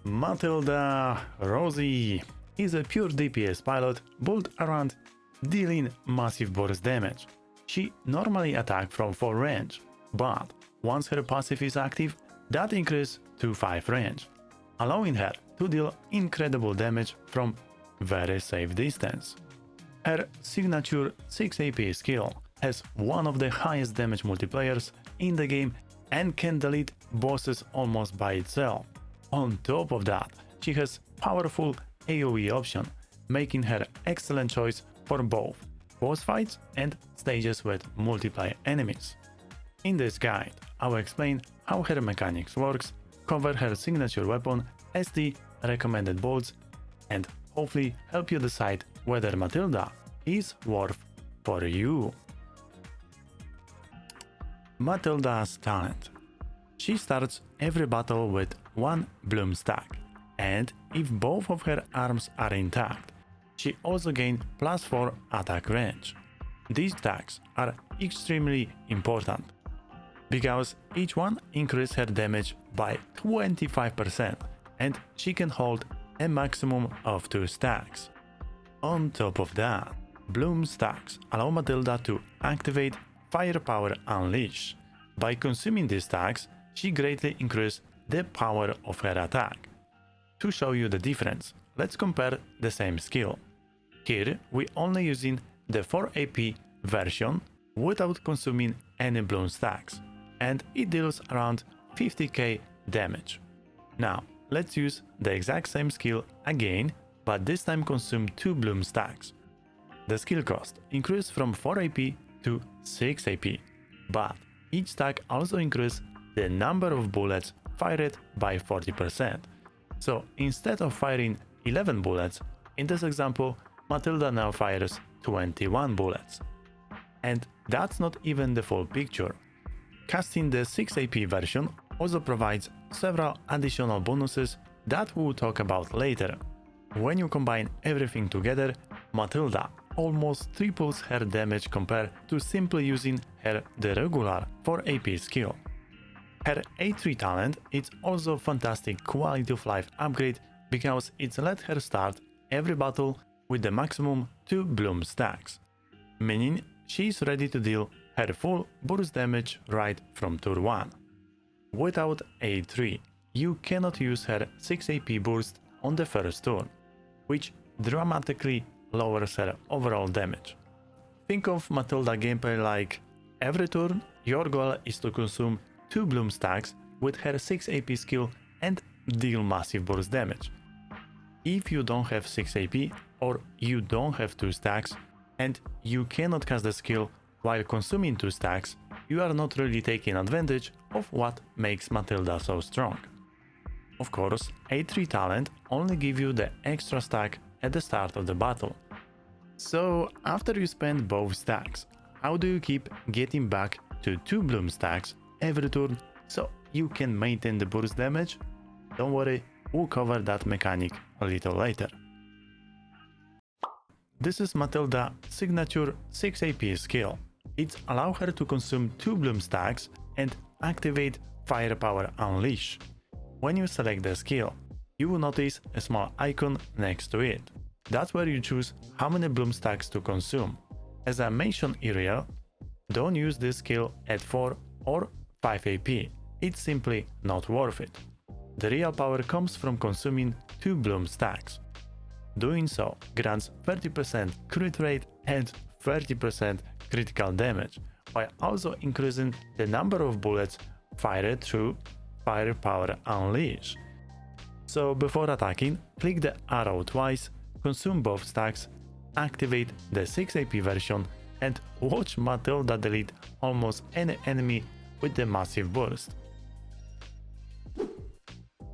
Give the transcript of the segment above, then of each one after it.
Matilda Rosie is a pure DPS pilot built around dealing massive burst damage. She normally attacks from 4 range, but once her passive is active, that increases to 5 range, allowing her to deal incredible damage from very safe distance. Her signature 6 AP skill has one of the highest damage multipliers in the game and can delete bosses almost by itself. On top of that, she has powerful AoE option, making her excellent choice for both boss fights and stages with multiple enemies. In this guide, I will explain how her mechanics works, cover her signature weapon, ST recommended builds, and hopefully help you decide whether Matilda is worth for you. Matilda's talent. She starts every battle with 1 bloom stack, and if both of her arms are intact, she also gains +4 attack range. These stacks are extremely important, because each one increases her damage by 25% and she can hold a maximum of 2 stacks. On top of that, bloom stacks allow Matilda to activate Firepower Unleash. By consuming these stacks, she greatly increases the power of her attack. To show you the difference, let's compare the same skill. Here we only using the 4 AP version without consuming any bloom stacks, and it deals around 50k damage. Now let's use the exact same skill again, but this time consume 2 bloom stacks. The skill cost increases from 4 AP to 6 AP, but each stack also increases the number of bullets fired by 40%. So instead of firing 11 bullets, in this example, Matilda now fires 21 bullets. And that's not even the full picture. Casting the 6 AP version also provides several additional bonuses that we'll talk about later. When you combine everything together, Matilda almost triples her damage compared to simply using the regular 4 AP skill. Her A3 talent is also a fantastic quality of life upgrade because it's let her start every battle with the maximum 2 bloom stacks, meaning she's ready to deal her full burst damage right from turn 1. Without A3, you cannot use her 6 AP burst on the first turn, which dramatically lowers her overall damage. Think of Matilda gameplay like every turn your goal is to consume 2 bloom stacks with her 6 AP skill and deal massive burst damage. If you don't have 6 AP or you don't have 2 stacks and you cannot cast the skill while consuming 2 stacks, you are not really taking advantage of what makes Matilda so strong. Of course, A3 talent only gives you the extra stack at the start of the battle. So after you spend both stacks, how do you keep getting back to 2 bloom stacks every turn so you can maintain the burst damage? Don't worry, we'll cover that mechanic a little later. This is Matilda's signature 6 AP skill. It allows her to consume 2 bloom stacks and activate Firepower Unleash. When you select the skill, you will notice a small icon next to it. That's where you choose how many bloom stacks to consume. As I mentioned earlier, don't use this skill at 4 or 5 AP, it's simply not worth it. The real power comes from consuming 2 bloom stacks. Doing so grants 30% crit rate and 30% critical damage, while also increasing the number of bullets fired through Firepower Unleash. So before attacking, click the arrow twice, consume both stacks, activate the 6 AP version, and watch Matilda delete almost any enemy with the massive burst.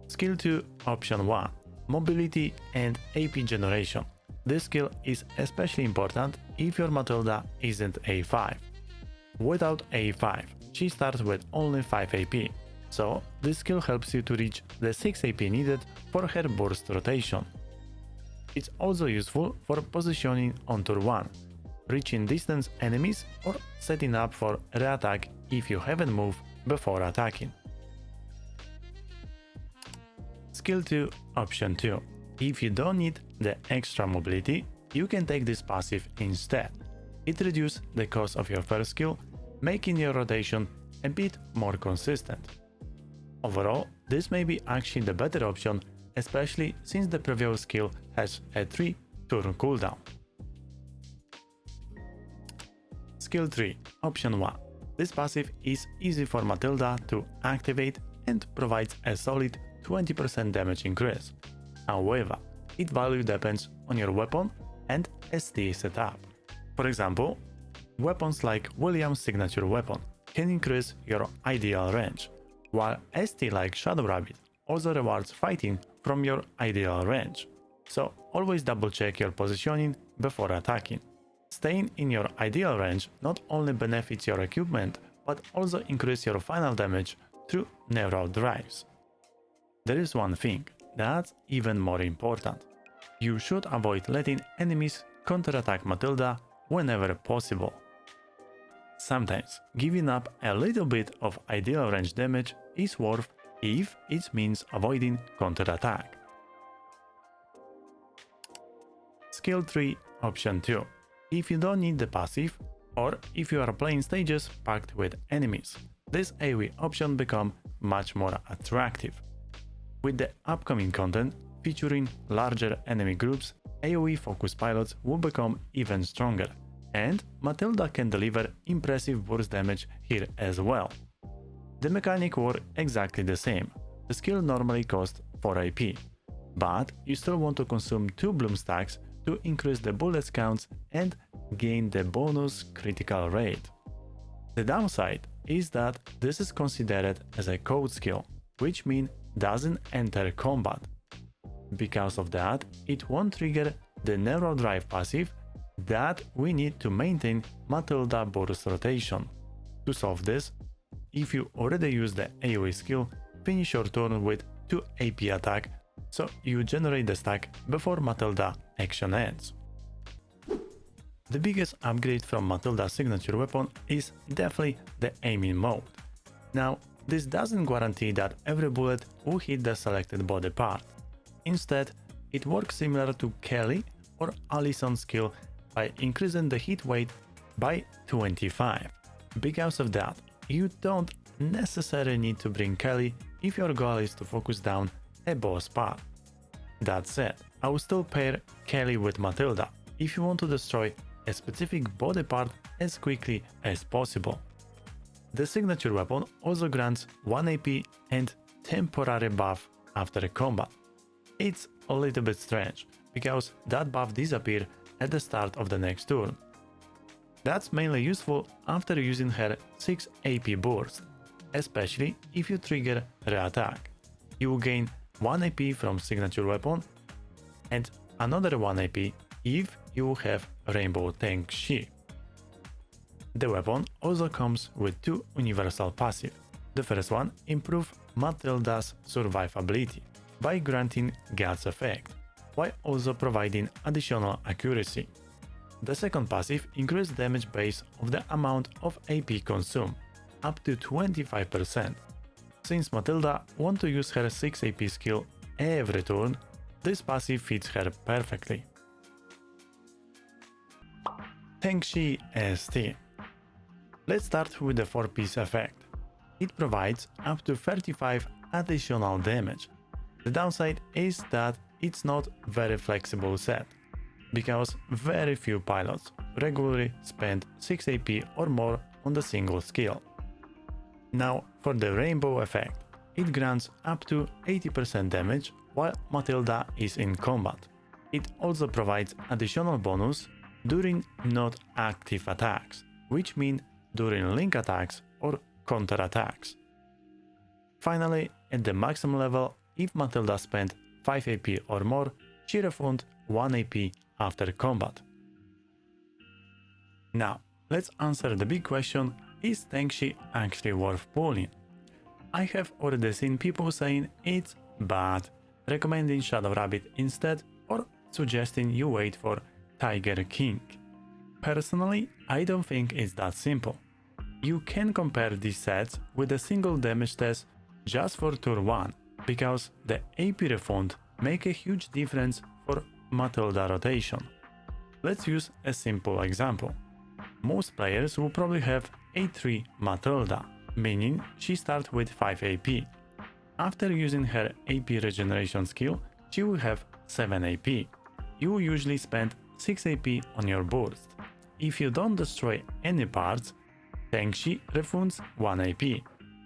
Skill 2 Option 1 Mobility and AP Generation. This skill is especially important if your Matilda isn't A5. Without A5, she starts with only 5 AP, so this skill helps you to reach the 6 AP needed for her burst rotation. It's also useful for positioning on turn 1, reaching distance enemies or setting up for re-attack if you haven't moved before attacking. Skill 2, Option 2. If you don't need the extra mobility, you can take this passive instead. It reduces the cost of your first skill, making your rotation a bit more consistent. Overall, this may be actually the better option, especially since the previous skill has a 3-turn cooldown. Skill 3, Option 1. This passive is easy for Matilda to activate and provides a solid 20% damage increase. However, its value depends on your weapon and ST setup. For example, weapons like William's signature weapon can increase your ideal range, while ST like Shadow Rabbit also rewards fighting from your ideal range. So always double check your positioning before attacking. Staying in your ideal range not only benefits your equipment, but also increases your final damage through neural drives. There is one thing that's even more important. You should avoid letting enemies counterattack Matilda whenever possible. Sometimes giving up a little bit of ideal range damage is worth if it means avoiding counterattack. Skill 3, Option 2. If you don't need the passive, or if you are playing stages packed with enemies, this AoE option becomes much more attractive. With the upcoming content featuring larger enemy groups, AoE focused pilots will become even stronger, and Matilda can deliver impressive burst damage here as well. The mechanic were exactly the same. The skill normally costs 4 AP, but you still want to consume 2 bloom stacks to increase the bullets counts and gain the bonus critical rate. The downside is that this is considered as a code skill, which means doesn't enter combat. Because of that, it won't trigger the neural drive passive that we need to maintain Matilda burst rotation. To solve this, if you already use the AoE skill, finish your turn with 2 AP attack, so you generate the stack before Matilda action ends. The biggest upgrade from Matilda's signature weapon is definitely the aiming mode. Now, this doesn't guarantee that every bullet will hit the selected body part. Instead, it works similar to Kelly or Alison's skill by increasing the hit weight by 25. Because of that, you don't necessarily need to bring Kelly if your goal is to focus down a boss part. That said, I will still pair Kelly with Matilda if you want to destroy a specific body part as quickly as possible. The signature weapon also grants 1 AP and temporary buff after combat. It's a little bit strange, because that buff disappears at the start of the next turn. That's mainly useful after using her 6 AP burst, especially if you trigger re-attack. You will gain 1 AP from signature weapon and another 1 AP if you have Rainbow Tengshe. The weapon also comes with 2 universal passive. The first one improves Matilda's survivability by granting Guts effect, while also providing additional accuracy. The second passive increases damage base of the amount of AP consumed, up to 25%. Since Matilda wants to use her 6 AP skill every turn, this passive fits her perfectly. Tengshe ST. Let's start with the 4-piece effect. It provides up to 35 additional damage. The downside is that it's not very flexible set, because very few pilots regularly spend 6 AP or more on the single skill. Now for the rainbow effect, it grants up to 80% damage while Matilda is in combat. It also provides additional bonus during not active attacks, which mean during link attacks or counter attacks. Finally, at the maximum level, if Matilda spent 5 AP or more, she refunds 1 AP after combat. Now, let's answer the big question, is Tengshe actually worth pulling? I have already seen people saying it's bad, recommending Shadow Rabbit instead, or suggesting you wait for Tiger King. Personally, I don't think it's that simple. You can compare these sets with a single damage test just for turn 1, because the AP refund make a huge difference for Matilda rotation. Let's use a simple example. Most players will probably have A3 Matilda, meaning she starts with 5 AP. After using her AP regeneration skill, she will have 7 AP. You will usually spend 6 AP on your burst. If you don't destroy any parts, Tengshe refunds 1 AP,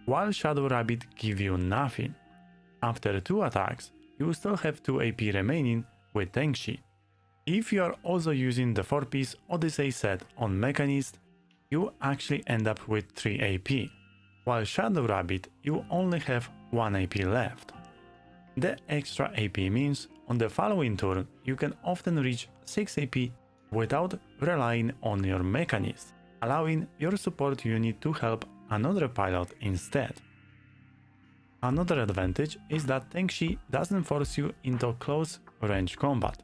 while Shadow Rabbit give you nothing. After 2 attacks, you will still have 2 AP remaining with Tengshe. If you are also using the 4-piece Odyssey set on Mechanist, you actually end up with 3 AP, while Shadow Rabbit you only have 1 AP left. The extra AP means on the following turn you can often reach 6 AP without relying on your Mechanist, allowing your support unit to help another pilot instead. Another advantage is that Tengshe doesn't force you into close range combat,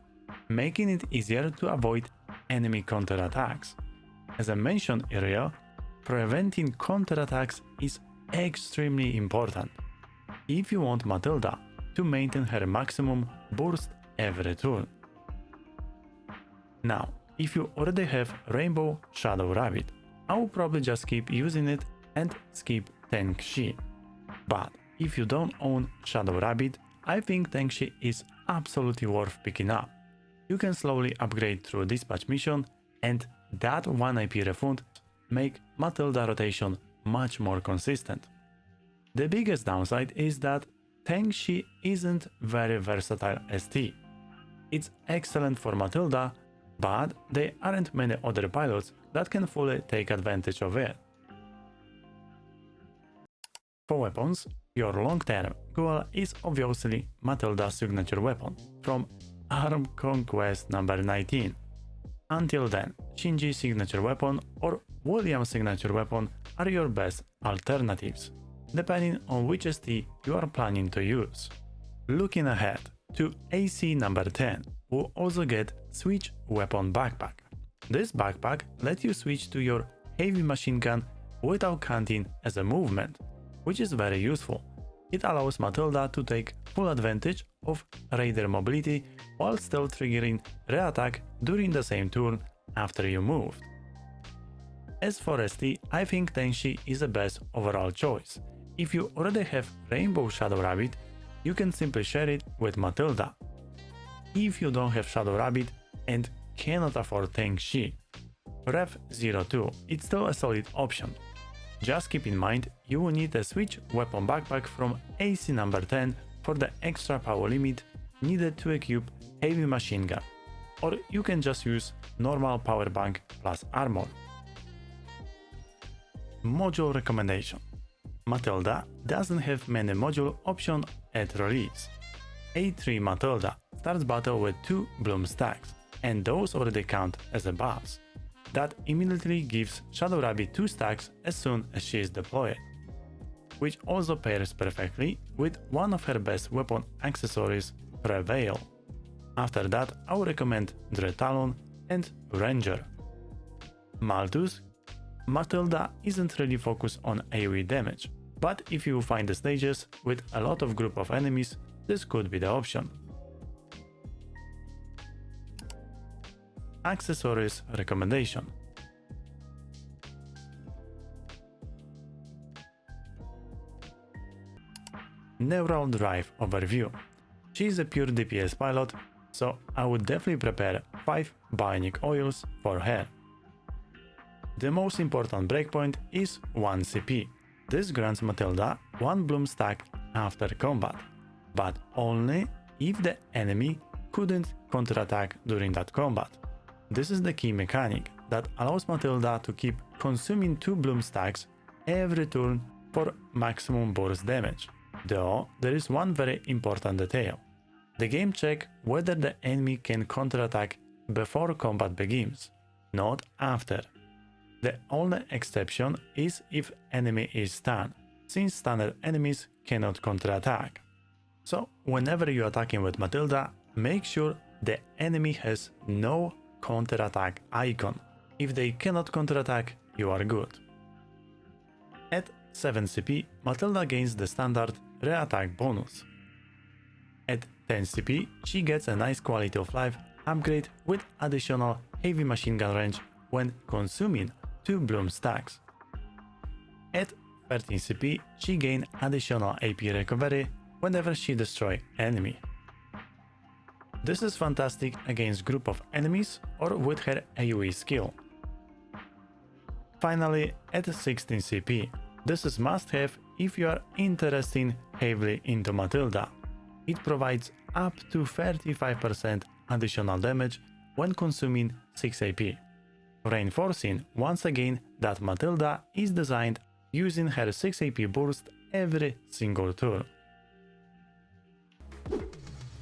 making it easier to avoid enemy counterattacks. As I mentioned earlier, preventing counterattacks is extremely important if you want Matilda to maintain her maximum burst every turn. Now, if you already have Rainbow Shadow Rabbit, I will probably just keep using it and skip Tengshe. But if you don't own Shadow Rabbit, I think Tengshe is absolutely worth picking up. You can slowly upgrade through dispatch mission, and that 1 IP refund make Matilda rotation much more consistent. The biggest downside is that Tengshe isn't very versatile ST. It's excellent for Matilda, but there aren't many other pilots that can fully take advantage of it. For weapons, your long-term goal is obviously Matilda's signature weapon from Arm Conquest number 19. Until then, Shinji's signature weapon or William's signature weapon are your best alternatives, depending on which ST you are planning to use. Looking ahead to AC number 10, will also get Switch Weapon Backpack. This backpack lets you switch to your heavy machine gun without counting as a movement, which is very useful. It allows Matilda to take full advantage of Raider mobility while still triggering re-attack during the same turn after you moved. As for ST, I think Tengshe is the best overall choice. If you already have Rainbow Shadow Rabbit, you can simply share it with Matilda. If you don't have Shadow Rabbit and cannot afford Tengshe, Rev 02 is still a solid option. Just keep in mind you will need a Switch Weapon Backpack from AC number 10 for the extra power limit needed to equip Heavy Machine Gun, or you can just use normal power bank plus armor. Module recommendation. Matilda doesn't have many module options at release. A3 Matilda starts battle with 2 bloom stacks, and those already count as a buffs. That immediately gives Shadow Rabbit 2 stacks as soon as she is deployed, which also pairs perfectly with one of her best weapon accessories, Prevail. After that, I would recommend Dretalon and Ranger. Malthus. Matilda isn't really focused on AoE damage, but if you find the stages with a lot of group of enemies, this could be the option. Accessories recommendation. Neural Drive overview. She is a pure DPS pilot, so I would definitely prepare 5 bionic oils for her. The most important breakpoint is 1 CP. This grants Matilda 1 bloom stack after combat, but only if the enemy couldn't counterattack during that combat. This is the key mechanic that allows Matilda to keep consuming 2 bloom stacks every turn for maximum burst damage. Though there is one very important detail. The game checks whether the enemy can counterattack before combat begins, not after. The only exception is if enemy is stunned, since stunned enemies cannot counterattack. So whenever you are attacking with Matilda, make sure the enemy has no counterattack icon. If they cannot counterattack, you are good. At 7 CP, Matilda gains the standard re-attack bonus. At 10 CP, she gets a nice quality of life upgrade with additional heavy machine gun range when consuming 2 bloom stacks. At 13 CP, she gains additional AP recovery whenever she destroys enemy. This is fantastic against group of enemies or with her AoE skill. Finally, at 16 CP, this is must-have if you are interested heavily into Matilda. It provides up to 35% additional damage when consuming 6 AP, reinforcing once again that Matilda is designed using her 6 AP burst every single turn.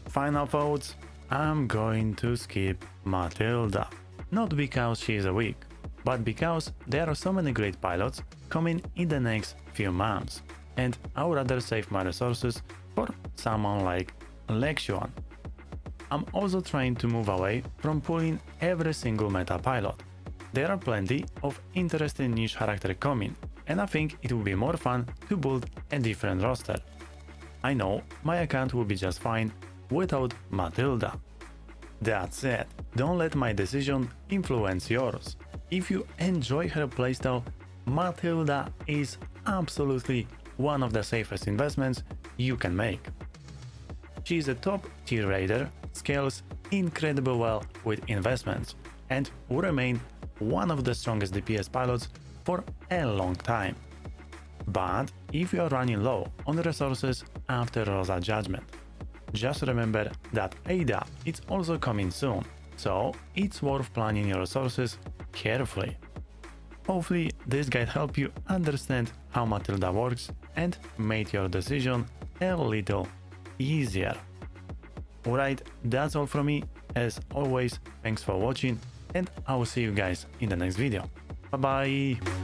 Final thoughts, I'm going to skip Matilda. Not because she is weak, but because there are so many great pilots coming in the next few months, and I would rather save my resources for someone like Lexion. I'm also trying to move away from pulling every single meta pilot. There are plenty of interesting niche characters coming, and I think it will be more fun to build a different roster. I know my account will be just fine without Matilda. That said, don't let my decision influence yours. If you enjoy her playstyle, Matilda is absolutely one of the safest investments you can make. She is a top tier raider, scales incredibly well with investments, and will remain one of the strongest DPS pilots for a long time. But if you are running low on resources after Rosa Judgment, just remember that Ada is also coming soon, so it's worth planning your resources carefully. Hopefully this guide helped you understand how Matilda works and made your decision a little easier. Alright, that's all from me. As always, thanks for watching and I will see you guys in the next video. Bye bye!